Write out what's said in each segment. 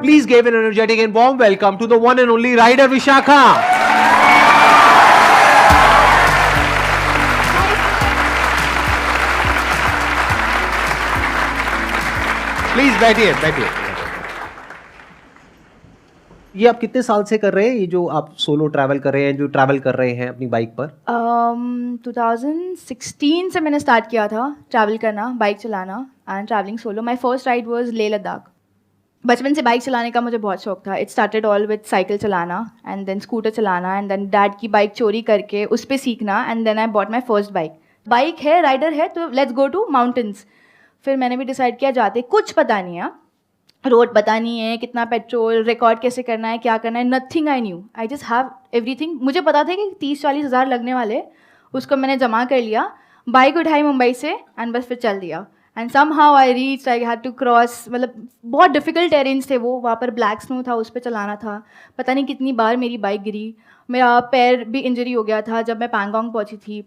Please give an energetic and warm welcome to the one and only rider Vishakha. Please बैठिए बैठिए। ये आप कितने साल से कर रहे हैं, ये जो आप सोलो ट्रैवल कर रहे हैं, जो ट्रैवल कर रहे हैं अपनी बाइक पर? 2016 से मैंने स्टार्ट किया था ट्रैवल करना, बाइक चलाना and travelling solo. My first ride was Leh Ladakh. बचपन से बाइक चलाने का मुझे बहुत शौक था। It started all with cycle चलाना एंड देन स्कूटर चलाना एंड देन डैड की बाइक चोरी करके उस पर सीखना and then I bought my first bike. Bike है, राइडर है, तो लेट्स गो टू माउंटेन्स। फिर मैंने भी डिसाइड किया जाते कुछ पता नहीं है, रोड पता नहीं है, कितना पेट्रोल, रिकॉर्ड कैसे करना है, क्या करना है, nothing I knew. I just have everything. मुझे पता था कि 30-40 हज़ार लगने वाले, उसको मैंने जमा कर लिया, बाइक उठाई मुंबई से एंड बस फिर चल दिया। And somehow I reach, I had to cross, मतलब बहुत डिफिकल्ट टेरेन्स थे वो, वहाँ पर ब्लैक स्नो था, उस पर चलाना था। पता नहीं कितनी बार मेरी बाइक गिरी, मेरा पैर भी इंजरी हो गया था जब मैं पैंगोंग पहुँची थी।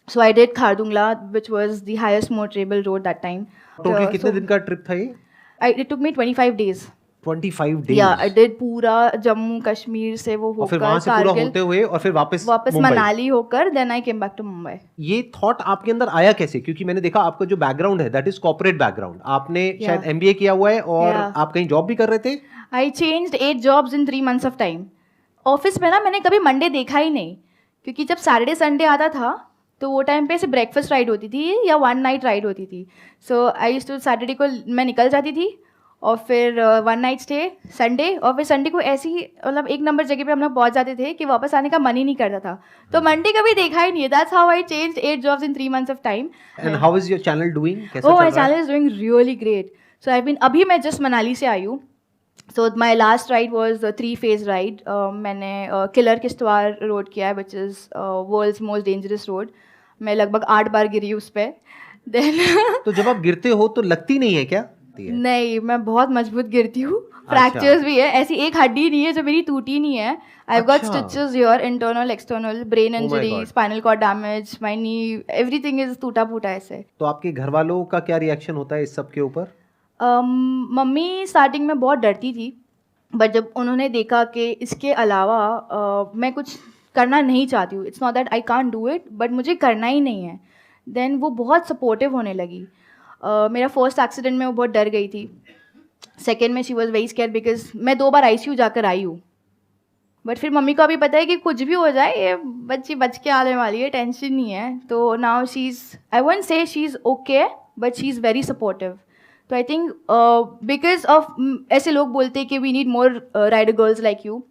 So I did Khardungla which was the highest motorable road that time. Total कितने दिन का ट्रिप था ये? It took me 25 days. 25 days? Yeah, I did पूरा जम्मू कश्मीर से वो होकर, और फिर वहां से पूरा होते हुए और फिर वापस मनाली होकर then I came back to Mumbai. ये थॉट आपके अंदर आया कैसे? क्योंकि मैंने देखा आपका जो बैकग्राउंड है दैट इज कॉर्पोरेट बैकग्राउंड, आपने शायद एमबीए किया हुआ है और आप कहीं जॉब भी कर रहे थे। आई changed 8 jobs in 3 months of time. Office में ना मैंने कभी मंडे देखा ही नहीं, क्योंकि जब सैटरडे संडे आता था तो वो टाइम पे सिर्फ ब्रेकफास्ट राइड होती थी या 1 night राइड होती थी। So I used to Saturday को मैं निकल जाती थी और फिर 1 night स्टे संडे, और फिर संडे को ऐसी मतलब एक नंबर जगह पे हम लोग पहुंच जाते थे कि वापस आने का मन ही नहीं करता था। तो मंडे कभी देखा ही नहीं है। That's how I changed 8 jobs in 3 months of time. And how is your channel doing? कैसा चल Oh, रहा my है? channel is doing really great. So I've been, अभी मैं जस्ट मनाली से आई हूँ। So my last ride was a 3-phase ride. मैंने killer Kishtwar road किया है, which is world's most dangerous road. मैं लगभग 8 बार गिरी उस पर। Then तो जब आप गिरते हो तो लगती नहीं है क्या? नहीं, मैं बहुत मजबूत गिरती हूँ। फ्रैक्चर्स भी है, ऐसी एक हड्डी नहीं है जो मेरी टूटी नहीं है। I have got stitches here, internal external, brain injury, spinal cord damage, my knee, everything is टूटा फूटा ऐसे। तो आपके घर वालों का क्या रिएक्शन होता है इस सब के ऊपर? मम्मी स्टार्टिंग में बहुत डरती थी, बट जब उन्होंने देखा कि इसके अलावा मैं कुछ करना नहीं चाहती हूँ, it's not that I can't do it, but मुझे करना ही नहीं है, देन वो बहुत सपोर्टिव होने लगी। मेरा फर्स्ट एक्सीडेंट में वो बहुत डर गई थी। सेकेंड में she was very scare because मैं 2 बार आईसीयू जाकर आई हूँ। बट फिर मम्मी को अभी पता है कि कुछ भी हो जाए ये बच्ची बच के आने वाली है, टेंशन नहीं है। तो now she is, I won't say she is okay, but she is very supportive. तो आई थिंक बिकॉज ऑफ, ऐसे लोग बोलते हैं कि we need more rider girls like you,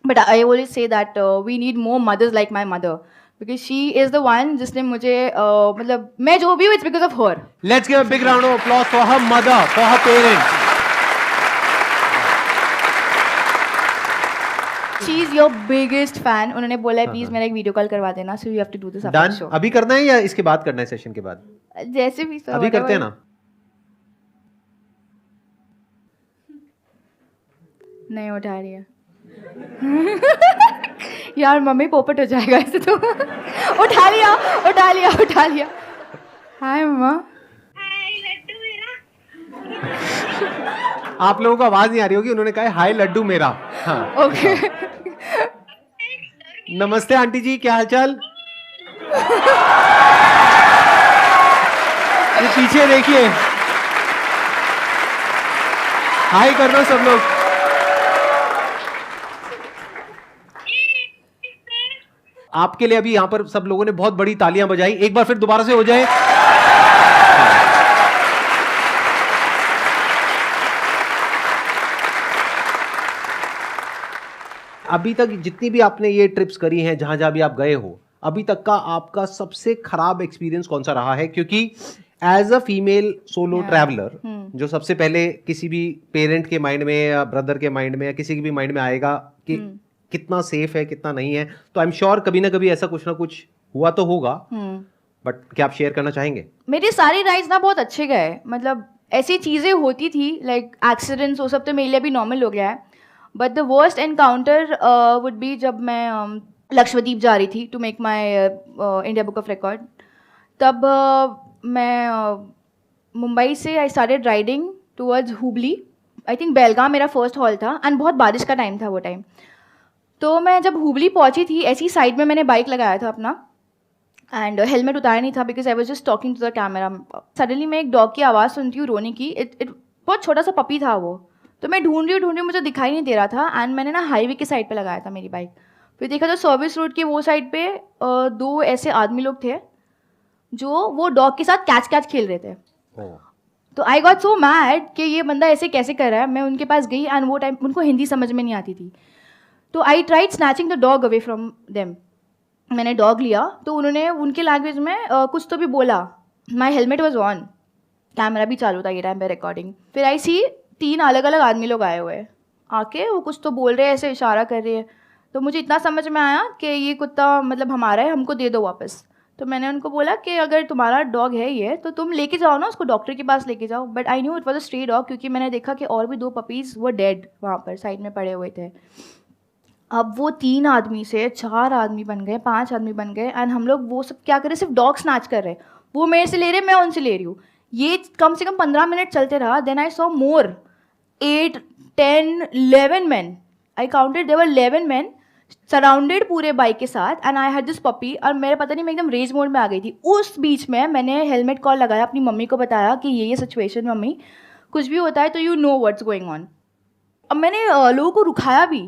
but I always say that we need more mothers like my mother, because she is the one जिसने मुझे मतलब मैं जो भी हूँ it's because of her. Let's give a big round of applause for her mother, for her parents. She is your biggest fan. उन्होंने बोला है प्लीज मेरा एक वीडियो कॉल करवा देना, so you have to do this after the show. अभी करना है या इसके बाद करना है, सेशन के बाद? जैसे भी सर अभी करते हैं ना? नहीं उठा रही है यार मम्मी पोपट हो जाएगा ऐसे तो उठा लिया उठा लिया उठा लिया। हाय मम्मा। आप लोगों को आवाज नहीं आ रही होगी, उन्होंने कहा हाय लड्डू मेरा। हाँ, ओके नमस्ते आंटी जी, क्या हालचाल? ये पीछे देखिए, हाय कर दो सब लोग। आपके लिए अभी यहाँ पर सब लोगों ने बहुत बड़ी तालियां बजाई, एक बार फिर दोबारा से हो जाए। अभी तक जितनी भी आपने ये ट्रिप्स करी हैं, जहां जहां भी आप गए हो, अभी तक का आपका सबसे खराब एक्सपीरियंस कौन सा रहा है? क्योंकि as a female solo traveller, जो सबसे पहले किसी भी पेरेंट के माइंड में या ब्रदर के माइंड में या किसी के भी माइंड में आएगा कि कितना सेफ है कितना नहीं है, तो आई एम श्योर कभी ना कभी ऐसा कुछ ना कुछ हुआ तो होगा, बट क्या आप शेयर करना चाहेंगे? मेरे सारे राइड्स ना बहुत अच्छे गए, मतलब ऐसी चीज़ें होती थी लाइक एक्सीडेंट्स, वो सब तो मेरे लिए भी नॉर्मल हो गया है। But the worst encounter would be जब मैं लक्षद्वीप जा रही थी to make my India book of record. तब मैं मुंबई से I started riding towards Hubli, I think Belgaum मेरा फर्स्ट हॉल था एंड बहुत बारिश का टाइम था वो टाइम। तो मैं जब हुबली पहुंची थी, ऐसी साइड में मैंने बाइक लगाया था अपना एंड हेलमेट उतारा नहीं था because I was just talking to the camera. Suddenly मैं एक डॉग की आवाज़ सुनती हूँ रोने की। इट बहुत छोटा सा पपी था वो। तो मैं ढूंढ रही हूँ, मुझे दिखाई नहीं दे रहा था एंड मैंने ना हाईवे की साइड पे लगाया था मेरी बाइक। फिर देखा तो सर्विस रोड की वो साइड पे 2 ऐसे आदमी लोग थे जो वो डॉग के साथ कैच खेल रहे थे। तो आई गॉट सो मैड कि ये बंदा ऐसे कैसे कर रहा है। मैं उनके पास गई एंड वो टाइम उनको हिंदी समझ में नहीं आती थी। तो I tried snatching the dog away from them. मैंने डॉग लिया तो उन्होंने उनके लैंग्वेज में कुछ तो भी बोला। माई हेलमेट वॉज ऑन, कैमरा भी चालू था ये टाइम पे रिकॉर्डिंग। फिर आई सी 3 अलग अलग आदमी लोग आए हुए आके, वो कुछ तो बोल रहे हैं, ऐसे इशारा कर रहे हैं। तो मुझे इतना समझ में आया कि ये कुत्ता मतलब हमारा है, हमको दे दो वापस। तो मैंने उनको बोला कि अगर तुम्हारा डॉग है ये तो तुम लेके जाओ ना, उसको डॉक्टर के पास लेके जाओ। But I knew it was a stray dog क्योंकि मैंने देखा कि और भी 2 पपीज़ वो डेड वहाँ पर साइड में पड़े हुए थे। अब वो 3 आदमी से 4 आदमी बन गए, 5 आदमी बन गए एंड हम लोग वो सब क्या कर रहे, सिर्फ डॉग स्नैच कर रहे। वो मेरे से ले रहे, मैं उनसे ले रही हूँ। ये कम से कम 15 मिनट चलते रहा। Then I saw more 8, 10, 11 men. I counted there were 11 men surrounded पूरे बाइक के साथ and I had this puppy. और मेरे पता नहीं मैं एकदम रेज मोड में आ गई थी। उस बीच में मैंने हेलमेट कॉल लगाया, अपनी मम्मी को बताया कि ये सिचुएशन, मम्मी कुछ भी होता है तो you know what's going on. अब मैंने लोगों को रुकाया भी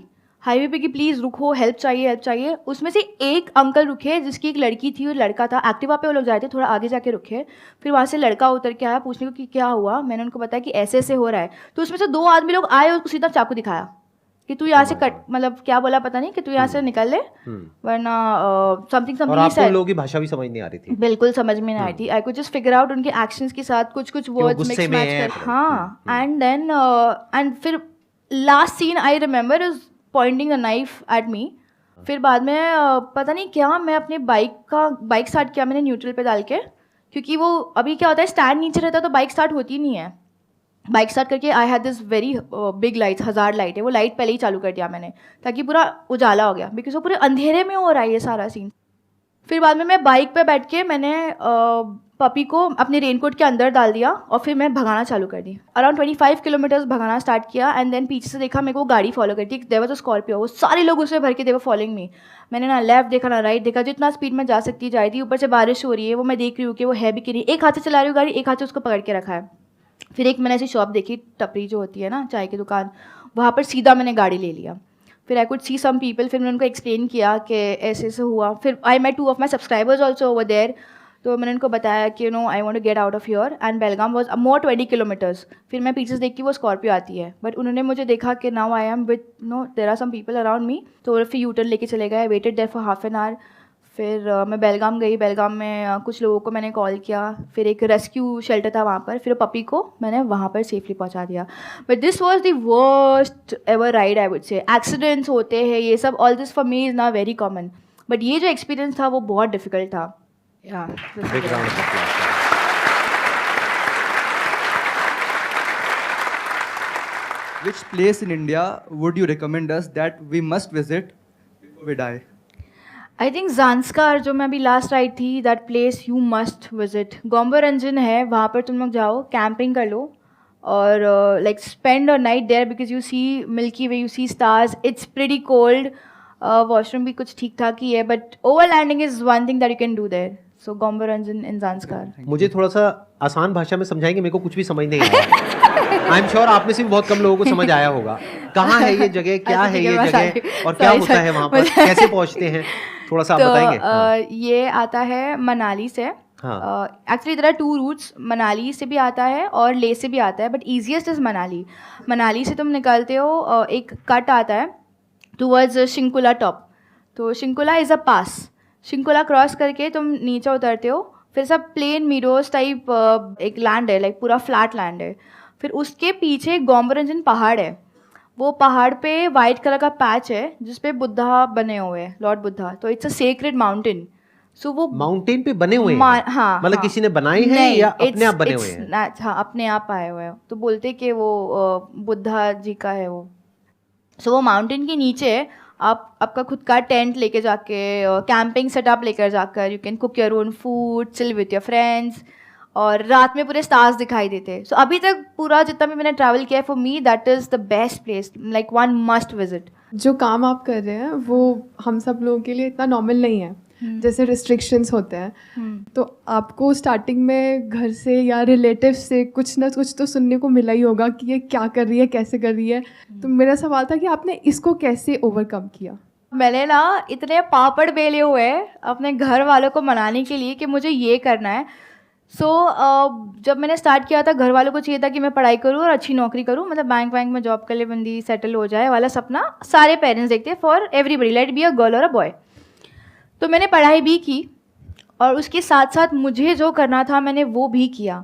हाईवे पे कि प्लीज़ रुको, हेल्प चाहिए हेल्प चाहिए। उसमें से एक अंकल रुके जिसकी एक लड़की थी और लड़का था। एक्टिवा पे वो लोग जाए थे, थोड़ा आगे जाके रुके। फिर वहाँ से लड़का उतर के आया पूछने को कि क्या हुआ। मैंने उनको बताया कि ऐसे ऐसे हो रहा है। तो उसमें से 2 आदमी लोग आए और उसको सीधा चाकू दिखाया कि तू यहाँ से कट, मतलब क्या बोला पता नहीं, कि तू यहाँ से निकल ले वरना समथिंग और आपको लोगों की भाषा भी समझ नहीं आ रही थी? बिल्कुल समझ में नहीं आई थी। I could just figure out उनके एक्शंस के साथ कुछ वर्ड्स मिक्स मैच कर। हाँ एंड देन एंड फिर last scene I remember is pointing a knife at me. फिर बाद में पता नहीं क्या, मैं अपने बाइक स्टार्ट किया मैंने न्यूट्रल पे डाल के, क्योंकि वो अभी क्या होता है स्टैंड नीचे रहता है तो बाइक स्टार्ट होती नहीं है। बाइक स्टार्ट करके I had this very big lights, 1000 light है, वो लाइट पहले ही चालू कर दिया मैंने ताकि पूरा उजाला हो गया, बिकॉज वो पूरे अंधेरे में हो रहा है ये सारा सीन। फिर बाद में मैं बाइक पे बैठ के मैंने पपी को अपने रेनकोट के अंदर डाल दिया और फिर मैं भगाना चालू कर दी। अराउंड 25 किलोमीटर्स भगाना स्टार्ट किया एंड देन पीछे से देखा मेरे को गाड़ी फॉलो करती। देयर वाज अ स्कॉर्पियो, वो सारे लोग उसमें भर के दे वर फॉलोइंग मी। मैंने ना लेफ्ट देखा ना राइट देखा, जितना स्पीड में जा सकती जा रही थी। ऊपर से बारिश हो रही है, वो मैं देख रही हूँ कि वो है भी कि नहीं। एक हाथ से चला रही हूँ गाड़ी, एक हाथ से उसको पकड़ के रखा है। फिर एक मैंने ऐसी शॉप देखी, टपरी जो होती है ना चाय की दुकान, वहाँ पर सीधा मैंने गाड़ी ले लिया। फिर I could see some people, फिर मैंने उनको एक्सप्लेन किया कि ऐसे ऐसे हुआ। फिर I met 2 of my subscribers also over there. तो मैंने उनको बताया कि no I want to get out of here and Belgaum was more 20 kilometres. फिर मैं पीछे से देख के वो स्कॉर्पियो आती है, बट उन्होंने मुझे देखा कि now I am with no there are some people around me, तो फिर यूटर्न लेके चले गए। Waited there for half an hour. फिर मैं बेलगाम गई। बेलगाम में कुछ लोगों को मैंने कॉल किया, फिर एक रेस्क्यू शेल्टर था वहाँ पर, फिर पपी को मैंने वहाँ पर सेफली पहुँचा दिया। But this was the worst ever ride I would say. Accidents होते हैं ये सब, all this for me is not very common, but ये जो एक्सपीरियंस था वो बहुत डिफिकल्ट था। Which place in India would you recommend us that we must visit before we die? I think Zanskar जो मैं अभी लास्ट राइड थी, that place you must visit. Gomborangjan है, वहाँ पर तुम लोग जाओ, कैंपिंग कर लो और like spend a night there because you see milky way, you see stars. It's pretty cold, washroom भी कुछ ठीक ठाक ही है, but overlanding is one thing that you can do there. So Gomborangjan in Zanskar. मुझे थोड़ा सा आसान भाषा में समझाएंगे, मेरे को कुछ भी समझ नहीं आया। आई एम श्योर आप में से भी बहुत कम लोगों को समझ आया होगा। कहाँ है ये जगह, क्या है ये जगह और क्या होता है वहाँ पर, कैसे पहुँचते हैं, थोड़ा सा आप बताएंगे? ये आता है मनाली से। Actually there are 2 routes, Manali से भी आता है और लेह से भी आता है, but easiest is Manali. Manali से तुम निकलते हो, एक कट आता है टूवर्ड्स शिंकुला टॉप। तो Shinkula is a pass. Shinkula cross करके तुम नीचे उतरते हो, फिर सब प्लेन मीडोज टाइप एक लैंड है, लाइक पूरा फ्लैट लैंड है। फिर उसके पीछे गोम्बोरंजन पहाड़ है। वो पहाड़ पे वाइट कलर का पैच है जिसपे बुद्धा बने हुए हैं, लॉर्ड बुद्धा। तो इट्स अ सेक्रेड माउंटेन। सो वो माउंटेन पे बने हुए हैं? हाँ, मतलब किसी ने बनाए हैं या अपने आप बने हुए हैं? हाँ, अपने आप आए हुए हैं। तो बोलते कि वो बुद्धा जी का है वो। सो वो माउंटेन के नीचे आप आपका खुद का टेंट लेके जाके, कैंपिंग सेटअप लेकर जाकर, you can cook your own food, chill with your friends. और रात में पूरे स्टार्स दिखाई देते. सो अभी तक पूरा जितना भी मैंने ट्रैवल किया है, for me that is the best place, like one must visit. जो काम आप कर रहे हैं वो हम सब लोगों के लिए इतना नॉर्मल नहीं है. जैसे रिस्ट्रिक्शंस होते हैं, तो आपको स्टार्टिंग में घर से या रिलेटिव से कुछ ना कुछ तो सुनने को मिला ही होगा कि ये क्या कर रही है, कैसे कर रही है. तो मेरा सवाल था कि आपने इसको कैसे ओवरकम किया. मैंने ना इतने पापड़ बेले हुए हैं अपने घर वालों को मनाने के लिए कि मुझे ये करना है. सो जब मैंने स्टार्ट किया था, घर वालों को चाहिए था कि मैं पढ़ाई करूँ और अच्छी नौकरी करूँ, मतलब बैंक में जॉब कर ले, बंदी सेटल हो जाए वाला सपना सारे पेरेंट्स देखते हैं for everybody, let be a girl और अ बॉय. तो मैंने पढ़ाई भी की और उसके साथ साथ मुझे जो करना था मैंने वो भी किया.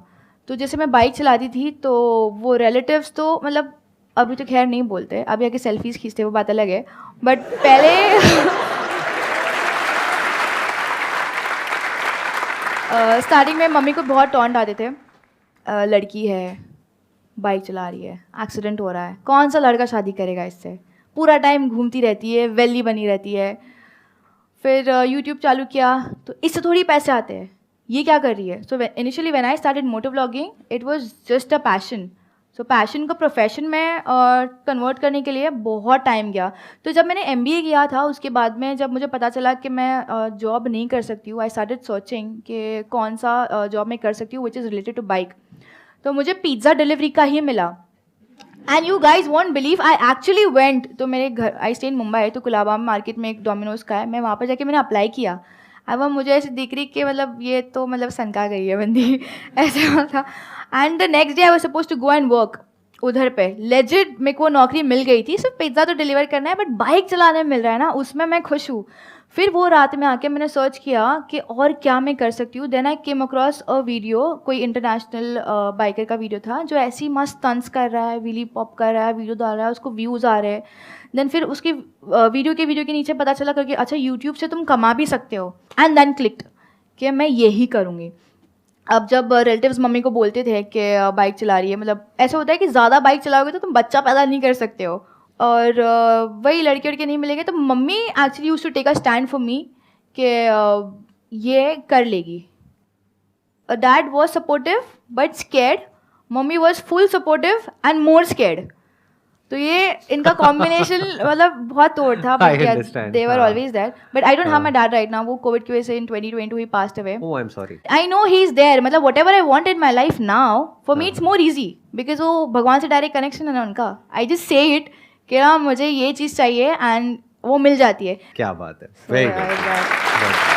तो जैसे मैं बाइक चलाती थी तो वो रिलेटिव्स तो मतलब अभी तो खैर नहीं बोलते, अभी आके सेल्फीज़ खींचते, वो बात अलग है. बट पहले स्टार्टिंग में मम्मी को बहुत टॉन्ट आते थे. लड़की है, बाइक चला रही है, एक्सीडेंट हो रहा है, कौन सा लड़का शादी करेगा इससे, पूरा टाइम घूमती रहती है, वेली बनी रहती है. फिर यूट्यूब चालू किया तो इससे थोड़ी पैसे आते हैं, ये क्या कर रही है. So initially when I started moto vlogging it was just a passion. So passion को प्रोफेशन में कन्वर्ट करने के लिए बहुत टाइम गया. तो जब मैंने MBA किया था उसके बाद में जब मुझे पता चला कि मैं जॉब नहीं कर सकती हूँ, आई स्टार्टेड सर्चिंग कि कौन सा जॉब मैं कर सकती हूँ which is related to bike. तो मुझे पिज़्ज़ा डिलीवरी का ही मिला. And you guys won't believe, I actually went. तो मेरे घर, आई स्टे इन मुंबई, तो कुलाबा मार्केट में एक डोमिनोज का है, मैं वहाँ पर जाके मैंने अप्लाई किया. अब वो मुझे ऐसे दिख रही कि मतलब ये तो मतलब सनका गई है बंदी ऐसा था. And the next day I was suppose to go and work उधर पे. लेजिट मेरे को नौकरी मिल गई थी, सिर्फ पिज़्ज़ा तो डिलीवर करना है, बट बाइक चलाने में मिल रहा है ना, उसमें मैं खुश हूँ. फिर वो रात में आके मैंने सर्च किया कि और क्या मैं कर सकती हूँ. Then I came across a video, कोई इंटरनेशनल बाइकर का वीडियो था जो ऐसे ही मस्त स्टंट्स कर रहा है, व्हीली पॉप कर रहा है, वीडियो डाल रहा है, उसको व्यूज़ आ रहे हैं. देन फिर उसकी वीडियो के नीचे पता चला करके अच्छा यूट्यूब से तुम कमा भी सकते हो. एंड देन क्लिक्ड कि मैं यही करूँगी. अब जब रिलेटिव्स मम्मी को बोलते थे कि बाइक चला रही है, मतलब ऐसा होता है कि ज़्यादा बाइक चलाओगे तो तुम बच्चा पैदा नहीं कर सकते हो, और वही लड़के नहीं मिलेंगे. तो mummy actually used to take a stand for me कि ये कर लेगी. Dad was supportive but scared, mummy was full supportive and more scared. तो ये इनका कॉम्बिनेशन मतलब बहुत तोड़ था. They were always there, but I don't have my dad right now. वो कोविड की वजह से इन 2020 ही passed away. Oh I am sorry. I know he is there, मतलब what ever I want in my life now for me it's more easy because वो भगवान से direct connection है ना उनका. आई जस्ट से इट कि ना मुझे ये चीज़ चाहिए एंड वो मिल जाती है. क्या बात है, very good.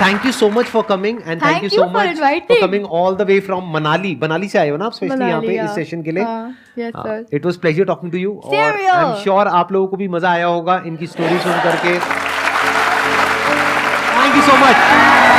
Thank you so much for coming and thank you so much for coming all the way from Manali. Manali से आए हो ना आप स्पेशली यहाँ पे इस सेशन के लिए. Yes sir. It was pleasure talking to you. और I'm sure आप लोगों को भी मजा आया होगा इनकी स्टोरी सुन करके. Thank you so much.